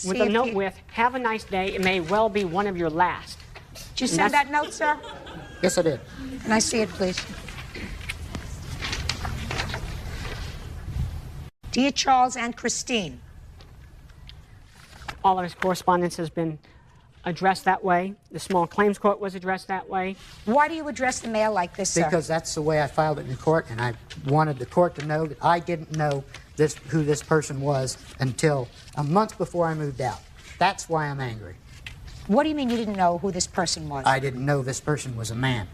with a note with, "Have a nice day. It may well be one of your last." Did you send that note, sir? Yes, I did. Can I see it, please? Dear Charles and Christine. All of his correspondence has been addressed that way. The small claims court was addressed that way. Why do you address the mail like this, sir? Because that's the way I filed it in court, and I wanted the court to know that I didn't know who this person was until a month before I moved out. That's why I'm angry. What do you mean you didn't know who this person was? I didn't know this person was a man.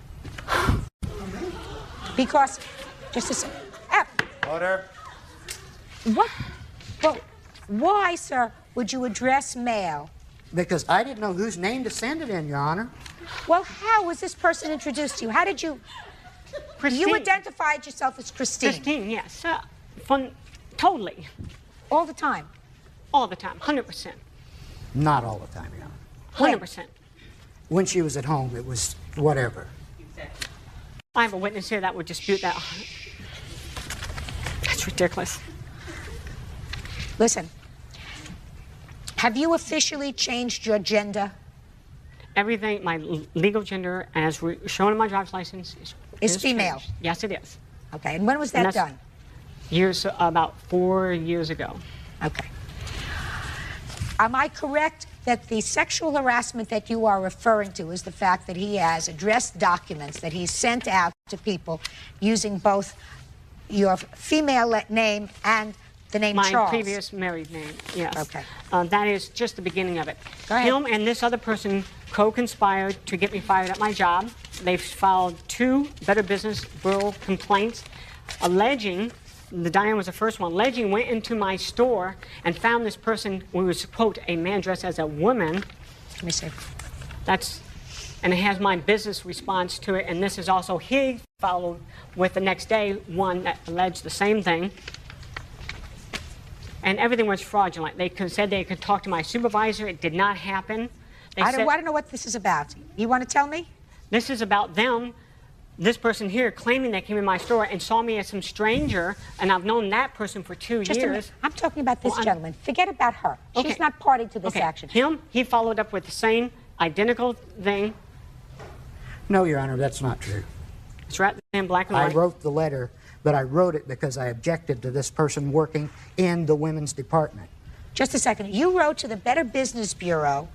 Because, just a second. Order. What? Well, why, sir, would you address mail? Because I didn't know whose name to send it in, Your Honor. Well, how was this person introduced to you? How did you... Christine. You identified yourself as Christine. Christine, yes. Totally. All the time? All the time, 100%. Not all the time, Your Honor. 100%. When she was at home, it was whatever. I have a witness here that would dispute that. That's ridiculous. Listen, have you officially changed your gender? Everything, my legal gender, as shown in my driver's license, is female. Changed. Yes, it is. Okay, and when was that done? About 4 years ago. Okay. Am I correct that the sexual harassment that you are referring to is the fact that he has addressed documents that he's sent out to people using both your female name and the name Charles? My previous married name, yes. Okay. That is just the beginning of it. Go ahead. Him and this other person co-conspired to get me fired at my job. They've filed 2 Better Business Bureau complaints alleging, Diane was the first one, alleging went into my store and found this person who was, quote, a man dressed as a woman. Let me see. And it has my business response to it, and this is also he followed with the next day one that alleged the same thing. And everything was fraudulent. They said they could talk to my supervisor. It did not happen. I don't know what this is about. You want to tell me? This is about them, this person here, claiming they came in my store and saw me as some stranger, and I've known that person for 2 Just years. a minute. I'm talking about this gentleman. Forget about her. Okay. She's not party to this action. He followed up with the same identical thing. No, Your Honor, that's not true. It's right there in black and white. I wrote the letter, but I wrote it because I objected to this person working in the women's department. Just a second. You wrote to the Better Business Bureau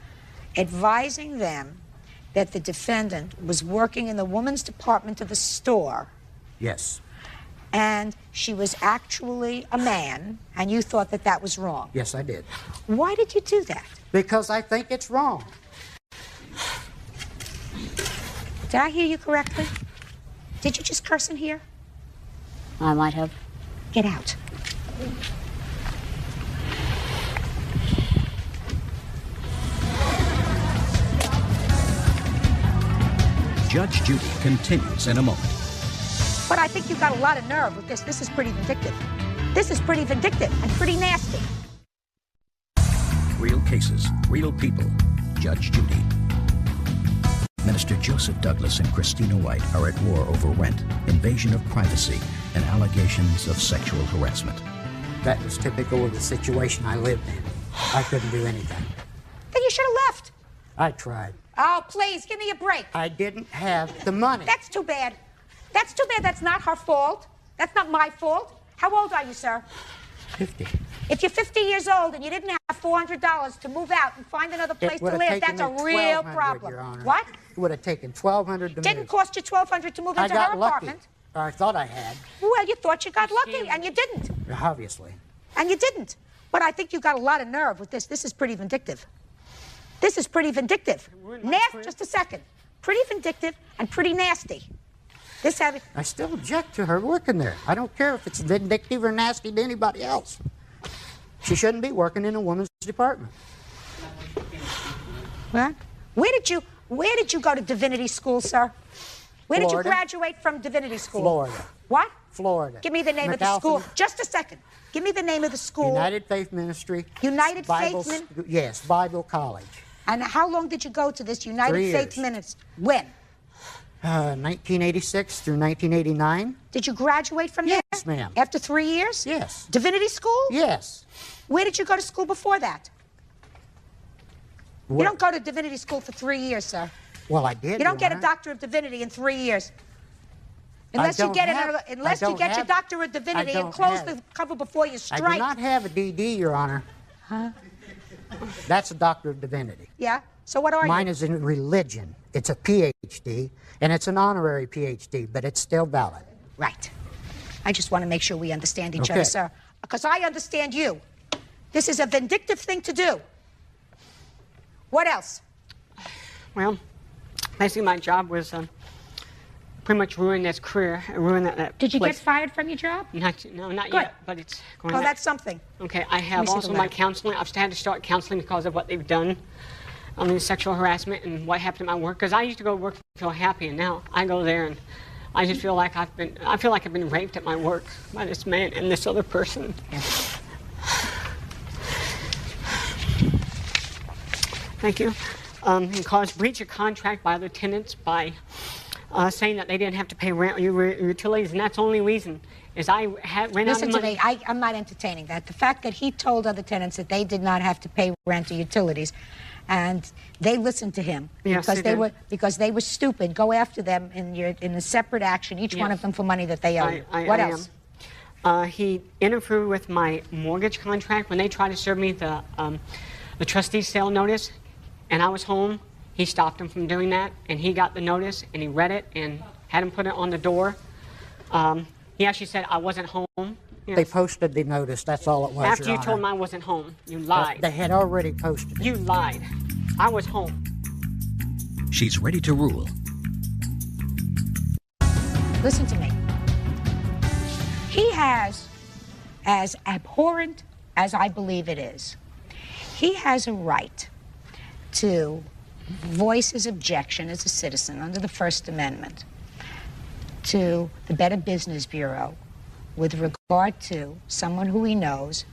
advising them that the defendant was working in the women's department of the store. Yes. And she was actually a man, and you thought that that was wrong. Yes, I did. Why did you do that? Because I think it's wrong. Did I hear you correctly? Did you just curse in here? I might have. Get out. Judge Judy continues in a moment. But I think you've got a lot of nerve with this. This is pretty vindictive. This is pretty vindictive and pretty nasty. Real cases, real people. Judge Judy. Minister Joseph Douglas and Christina White are at war over rent, invasion of privacy, and allegations of sexual harassment. That was typical of the situation I lived in. I couldn't do anything. Then you should have left. I tried. Oh, please, give me a break. I didn't have the money. That's too bad. That's too bad. That's not her fault. That's not my fault. How old are you, sir? 50. If you're 50 years old and you didn't have $400 to move out and find another place to live, that's a real problem. Your Honor. What? It would have taken $1,200 to move. Didn't cost you $1,200 to move into her apartment. I thought I had. Well, you thought you got lucky, and you didn't. Obviously. And you didn't. But I think you got a lot of nerve with this. This is pretty vindictive. This is pretty vindictive. Just a second. Pretty vindictive and pretty nasty. I still object to her working there. I don't care if it's vindictive or nasty to anybody else. She shouldn't be working in a woman's department. What? Where did you go to divinity school, sir? Where did you graduate from divinity school? Florida. What? Florida. Give me the name of the school. Just a second. Give me the name of the school. United Faith Ministry. United Faith Ministry? Yes, Bible College. And how long did you go to this United Faith Ministry? When? 1986 through 1989. Did you graduate from there? Yes, ma'am. After 3 years? Yes. Divinity school? Yes. Where did you go to school before that? You don't go to divinity school for 3 years, sir. Well, I did. You don't Your get a Honor. doctor of divinity in 3 years. Unless you get your doctor of divinity and close the cover before you strike. I do not have a DD, Your Honor. Huh? That's a doctor of divinity. Yeah? So what are Mine you? is in religion. It's a PhD, and it's an honorary PhD, but it's still valid. Right. I just want to make sure we understand each Okay. other, sir. Because I understand you. This is a vindictive thing to do. What else? Well, basically my job was pretty much ruined his career. Ruined that Did you place. get fired from your job? No, not Good. yet, but it's going Oh, back. that's something. Okay, I me have see also the my letter. counseling. I've had to start counseling because of what they've done. I mean, sexual harassment and what happened at my work. Because I used to go to work and feel happy, and now I go there and I just feel like I've been raped at my work by this man and this other person. Yes. Thank you. And caused breach of contract by other tenants by saying that they didn't have to pay rent or utilities, and that's the only reason is I ran out Listen of to money. me. I'm not entertaining that. The fact that he told other tenants that they did not have to pay rent or utilities, and they listened to him Yes, because they did. because they were stupid. Go after them in a separate action, each one Yes. of them for money that they owe you. I What am. else? He interfered with my mortgage contract when they tried to serve me the trustee sale notice, and I was home. He stopped him from doing that, and he got the notice, and he read it, and had him put it on the door. He actually said I wasn't home. Yes. They posted the notice. That's all it was, After Your you told him Honor. I wasn't home. You lied. They had already posted it. You lied. I was home. She's ready to rule. Listen to me. He has, as abhorrent as I believe it is, he has a right to voice his objection as a citizen under the First Amendment to the Better Business Bureau with regard to someone who he knows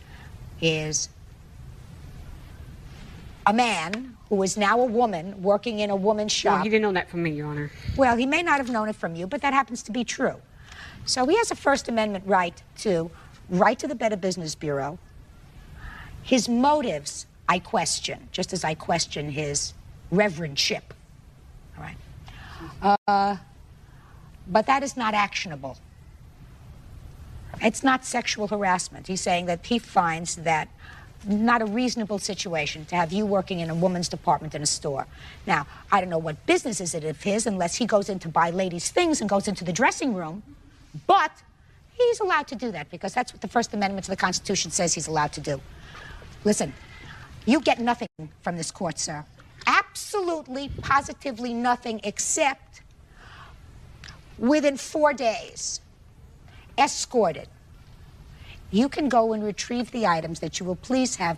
is a man who is now a woman working in a woman's shop. Well, he didn't know that from me, Your Honor. Well, he may not have known it from you, but that happens to be true. So he has a First Amendment right to write to the Better Business Bureau. His motives, I question, just as I question his reverendship. All right. But that is not actionable. It's not sexual harassment. He's saying that he finds that not a reasonable situation to have you working in a woman's department in a store. Now, I don't know what business is it of his unless he goes in to buy ladies' things and goes into the dressing room, but he's allowed to do that because that's what the First Amendment to the Constitution says he's allowed to do. Listen, you get nothing from this court, sir. Absolutely, positively nothing except within 4 days, escorted. You can go and retrieve the items that you will please have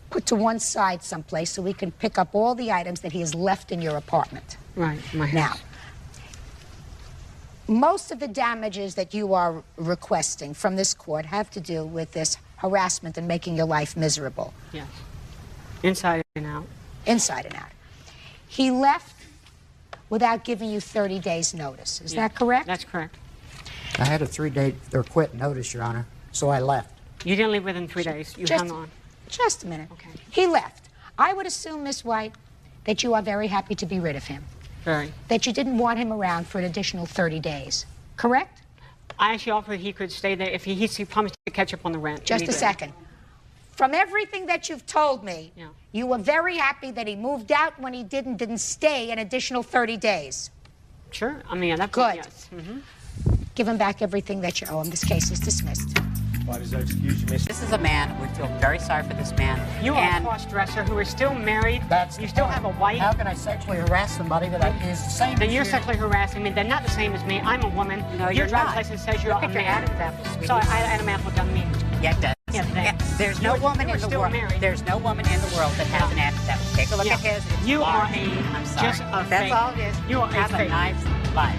put to one side someplace so we can pick up all the items that he has left in your apartment. Right, my Now, house. most of the damages that you are requesting from this court have to do with this harassment and making your life miserable, Yes. Inside and out. inside and out. He left without giving you 30 days' notice. Is Yeah, that correct? That's correct. I had a 3-day or quit notice, Your Honor, so I left. You didn't leave within 3 days. You hung on. Just a minute. Okay. He left. I would assume, Miss White, that you are very happy to be rid of him, Very. that you didn't want him around for an additional 30 days. Correct? I actually offered he could stay there if he promised to catch up on the rent. and Just he a did. second. From everything that you've told me, Yeah. you were very happy that he moved out when he didn't stay an additional 30 days. Sure. I mean, at that Good. point, yes. Mm-hmm. Give him back everything that you owe him. This case is dismissed. Why does that excuse you, Miss? This is a man. We feel very sorry for this man. You are and a cross-dresser who is still married. That's You the still point. have a wife. How can I sexually harass somebody that is the same Then as you're you? sexually harassing me. They're not the same as me. I'm a woman. No, Your you're driver's not. license says you're a Look at your man. Adam's apple, sweetie. So Adam Apple done me. Yeah, it does. Yeah, thanks. There's no You- woman you were in the still world. married. There's no woman in the world that has an Adam's apple. Take a look Yeah. at his. It's You are large. a- I'm sorry. just a That's fake. all it is. You are a Have fake. a nice life.